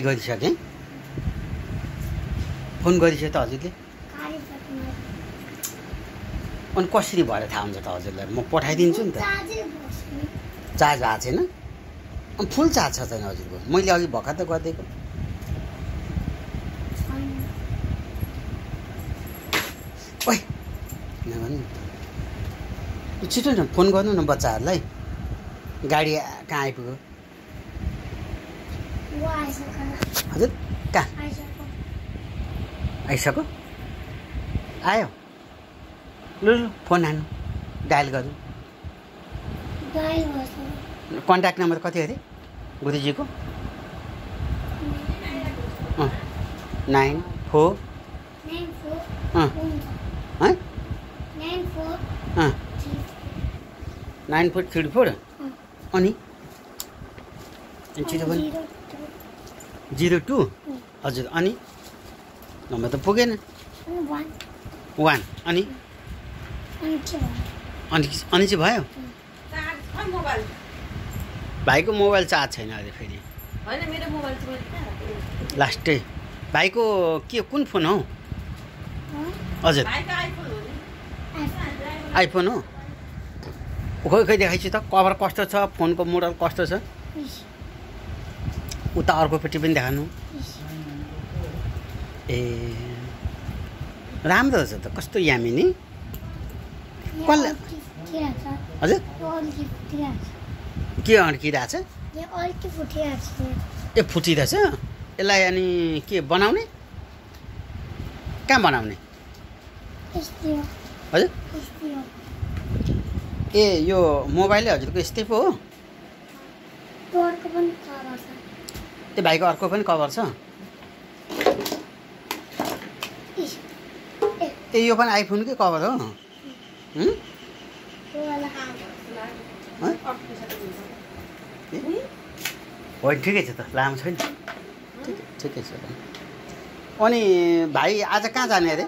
गरिसकेँ फोन गरिसक्यो त हजुरले अनि कसरी भएर थाहा हुन्छ त हजुरलाई म पठाइदिन्छु नि त चार्ज आएको छैन अनि फुल चार्ज छ छैन हजुरको मैले अघि भर्खर त गरिदिएको ओइ नगर्नु छिटो न फोन गर्नु न बच्चाहरूलाई गाडी कहाँ आइपुग्यो हजुर कहाँ आइसक्यो आयो लु फोन हान्नु डायल गर्नु कन्ट्याक्ट नम्बर कति अरे गुरुजीको 94 9434 अनि छिटो पनि 02 हजुर अनि नम्बर त पुगेन 1 अनि चाहिँ भयो भाइको मोबाइल चार्ज छैन अरे फेरि लास्टै भाइको के कुन फोन हौ हजुर आइफोन हो खोइ खोइ देखाइछु त कभर कस्तो छ फोनको मोडल कस्तो छ उता अर्कोपट्टि पनि देखाउनु ए राम्रो छ त कस्तो यामी नि कसले हजुर के अड्किरहेछ ए फुटिरहेछ यसलाई अनि के बनाउने कहाँ बनाउने हजुर ए यो मोबाइलै हजुरको यस्तै पो हो ए भाइको अर्को पनि कभर छ ए यो पनि आइफोनकै कभर हो होइन ठिकै छ त लामो छैन ठिकै छ अनि भाइ आज कहाँ जाने अरे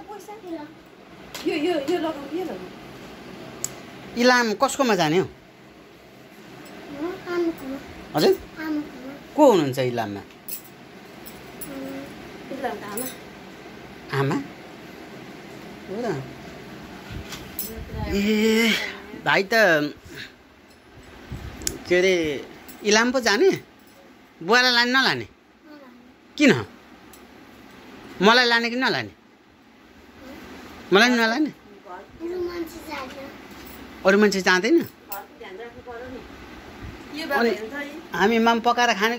इलाम कसकोमा जाने हो हजुर को हुनुहुन्छ इलाममा आमा हो र ए भाइ त के अरे इलाम पो जाने बुवालाई लाने नलाने किन मलाई लाने कि नलाने मलाई नलाने अरू मान्छे जाँदैन अनि हामी माम पकाएर खाने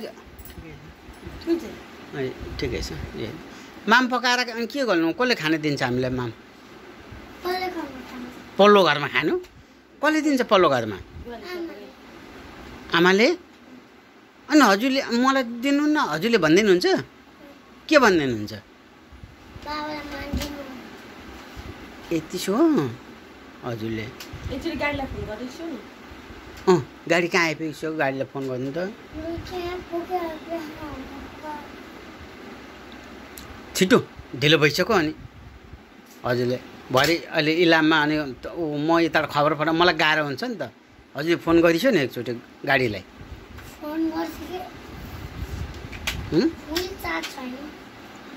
ठिकै छ माम पकाएर अनि के गर्नु कसले खान दिन्छ हामीलाई माम पल्लो घरमा खानु कसले दिन्छ पल्लो घरमा आमाले अनि हजुरले मलाई दिनु न हजुरले भन्दिनुहुन्छ के भन्दिनुहुन्छ यति हो हजुरले गाडी कहाँ आइपुगिसक्यो गाडीलाई फोन गर्नु त छिटो ढिलो भइसक्यो अनि हजुरले भरे अहिले इलाममा अनि म यता खबर पठाउँ मलाई गाह्रो हुन्छ नि त हजुरले फोन गरिसक्यो नि एकचोटि गाडीलाई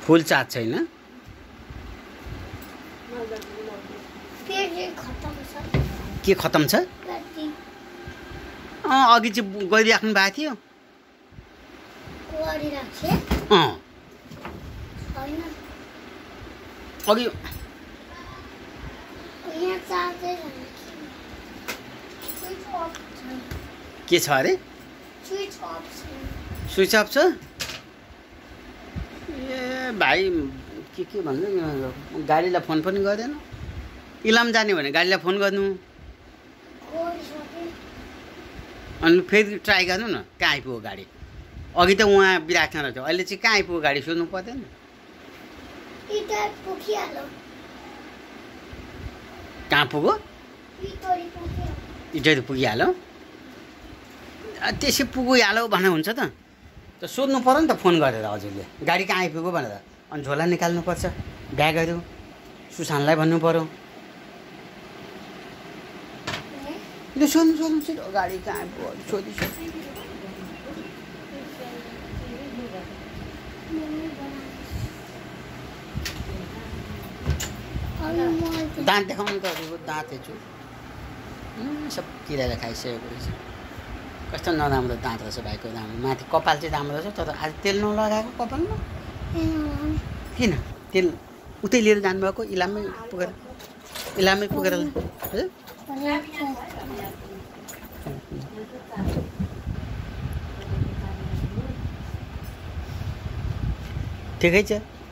फुल चार्ज छैन के खतम छ अघि चाहिँ गरिराख्नु भएको थियो अघि के छ अरे स्विच अफ छ ए भाइ के भन्नु गाडीलाई फोन पनि गर्दैन इलाम जाने भने गाडीलाई फोन गर्नु अनि फेरि ट्राई गर्नु न कहाँ आइपुग्यो गाडी अघि त उहाँ बिराख्न रहेछ अहिले चाहिँ कहाँ आइपुग्यो गाडी सोध्नु पर्दैन कहाँ पुग्यो इटरी पुगिहाल्यो त्यसै पुगिहाल्यो भने हुन्छ त सोध्नु पर्यो नि त फोन गरेर हजुरले गाडी कहाँ आइपुग्यो भनेर अनि झोला निकाल्नुपर्छ ब्यागहरू सुशान्तलाई भन्नु पर्यो सोध्नु छिटो गाडी कहाँ आइपुग्यो सोधिसक्यो दाँत देखाउनु त अरूको दाँत हेर्छु सब किराले खाइसकेको रहेछ कस्तो नराम्रो दाँत रहेछ भाइको राम्रो माथि कपाल चाहिँ राम्रो रहेछ तर आज तेल नलगाएको कपालमा किन तेल उतै लिएर जानुभएको इलाममै पुगेर ठिकै छ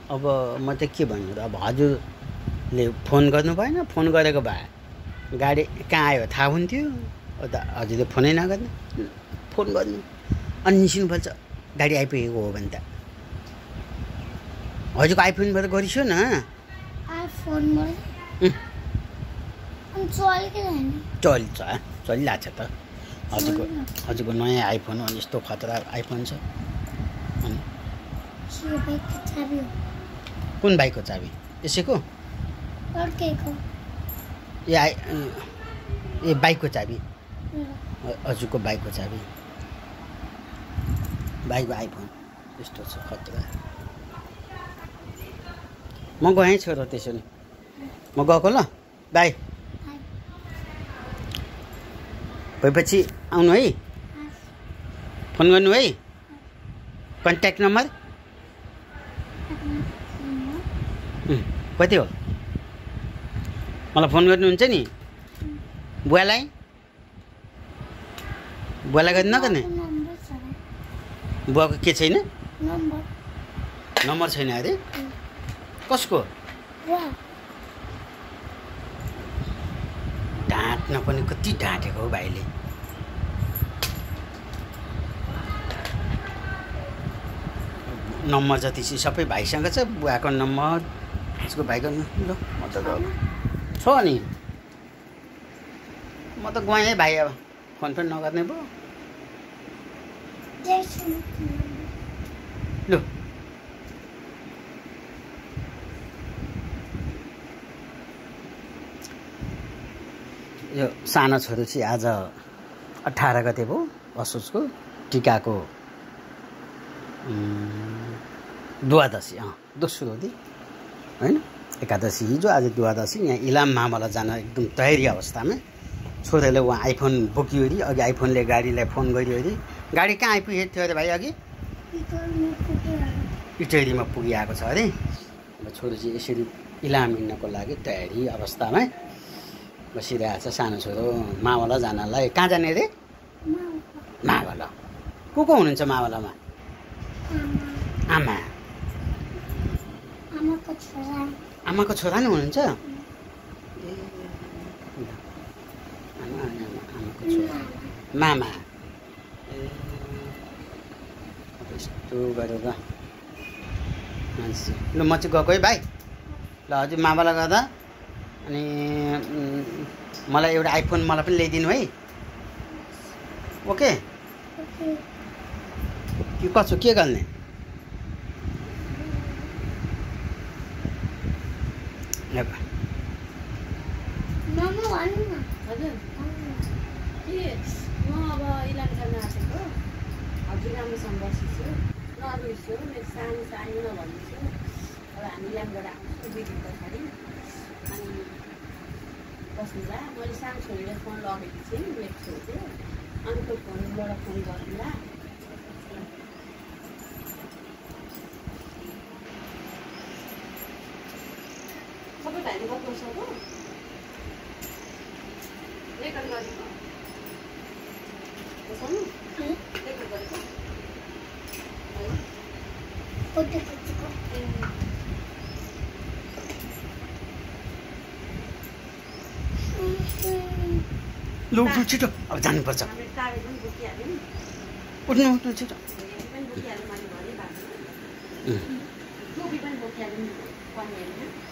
अब म चाहिँ के भन्नु र अब हजुरले फोन गर्नु भएन फोन गरेको भए गाडी कहाँ आयो थाहा हुन्थ्यो हजुरले फोनै नगर्नु फोन गर्नु अनि निस्किनुपर्छ गाडी आइपुगेको हो भने त हजुरको आइफोनबाट गरिसो न चलिरहेको छ त हजुरको नयाँ आइफोन अनि यस्तो खतरा आइफोन छ अनि कुन बाइकको चाबी यसैको ए बाइकको चाबी हजुरको बाइकको चाबी बाइकको आइफोन यस्तो छ खतरा म गएँ छोरो त्यसो नि म गएको ल बाई भएपछि आउनु है फोन गर्नु है कन्ट्याक्ट नम्बर कति हो मलाई फोन गर्नुहुन्छ नि बुवालाई गर्नु नगर्ने बुवाको के छैन नम्बर छैन अरे कसको ढाँट्न पनि कति ढाँटेको हो भाइले नम्बर जति चाहिँ सबै भाइसँग छ बुवाको नम्बर उसको भाइको ल म त छ नि म त गएँ है भाइ अब फोन पनि नगर्ने भयो लु यो सानो छोरो चाहिँ आज 18 गते भयो असोजको टिकाको द्वादशी दोस्रो दिन हैन एकादशी हिजो आज द्वादशी यहाँ इलाम मामला जान एकदम तयारी अवस्थामा छोराले उहाँ आइफोन बोक्यो अरे अघि आइफोनले गाडीलाई फोन गर्यो अरे गाडी कहाँ आइपुगेको थियो अरे भाइ अघि इटहरीमा पुगिआएको छ अरे अब छोरो चाहिँ यसरी इलाम हिँड्नको लागि तयारी अवस्थामा बसिरहेको छ सानो छोरो मावला जानलाई कहाँ जाने रे मावला को हुनुहुन्छ मावलामा आमाको छोरा नै हुनुहुन्छ आमाको छोरा मामा यस्तो गरेर मान्छे ल म चाहिँ गएको है भाइ ल हजुर मामालाई गर्दा अनि मलाई एउटा आइफोन मलाई पनि ल्याइदिनु है ओके कि कसो के गर्ने हजुर राम्रोसँग बसिछु नरिसो मेरो सानो सानो नभनिछु अब हामी इलामबाट आउँछु 2 दिन पछाडि अनि बस्नुला मैले सानो छोरीलाई फोन लगेको थिएँ मेरो छोरी अनि त्यो फोनबाट फोन गर्नुला सबै भाइले गर्नु सक्यो रेकर्ड गरेको बसाउनु रेकर्ड गरेको लु छिटो अब जानुपर्छ उठ्नु छिटो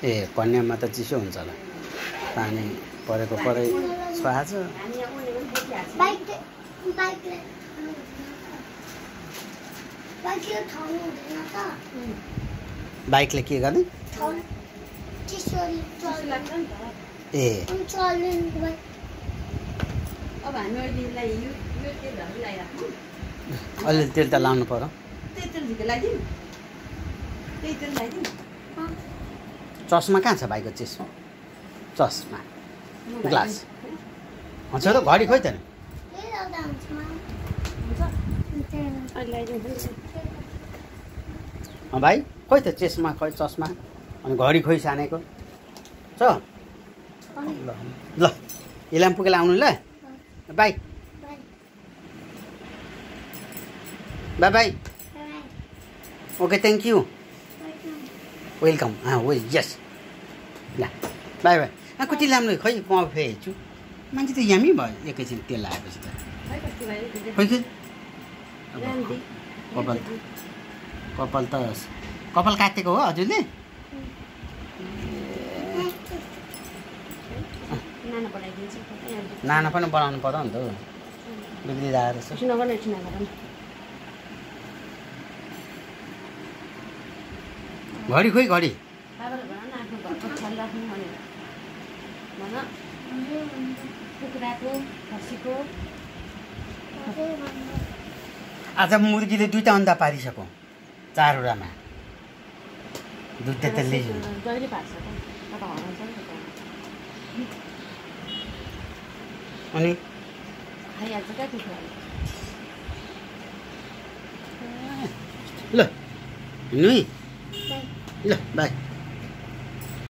ए कन्यामा त चिसो हुन्छ होला पानी परेको परै छ आज बाइकले के गर्ने ए अब हामी अलिलाई यो तेलहरु लगाइराख्नु अलि तेल त लाउनु पर्यो तेल लगाइदिनु त्यही तेल लगाइदिनु चस्मा कहाँ छ भाइको चस्मा चस्मा ग्लास हुन्छ त घडी खोइ त नि भाइ खोइ त चस्मा खोइ चस्मा अनि घडी खोइ सानेको छ ल ल इलाम पुगेर आउनु ल bye bye bye okay thank you welcome yes ल बाई बाई कति राम्रो खै म फेर्छु मान्छे त यामी भयो एकैछिन तेल लगाएपछि त खै कि कपाल काटेको हो हजुरले नाना पनि बनाउनु पर्यो नि त बिग्रिरहेको रहेछ घडी खोइ घडी आज मुर्गीले 2टा अन्डा पारिसक्यो 4वटामा दुधले त लियो अनि ल हिँड्नु ल बाई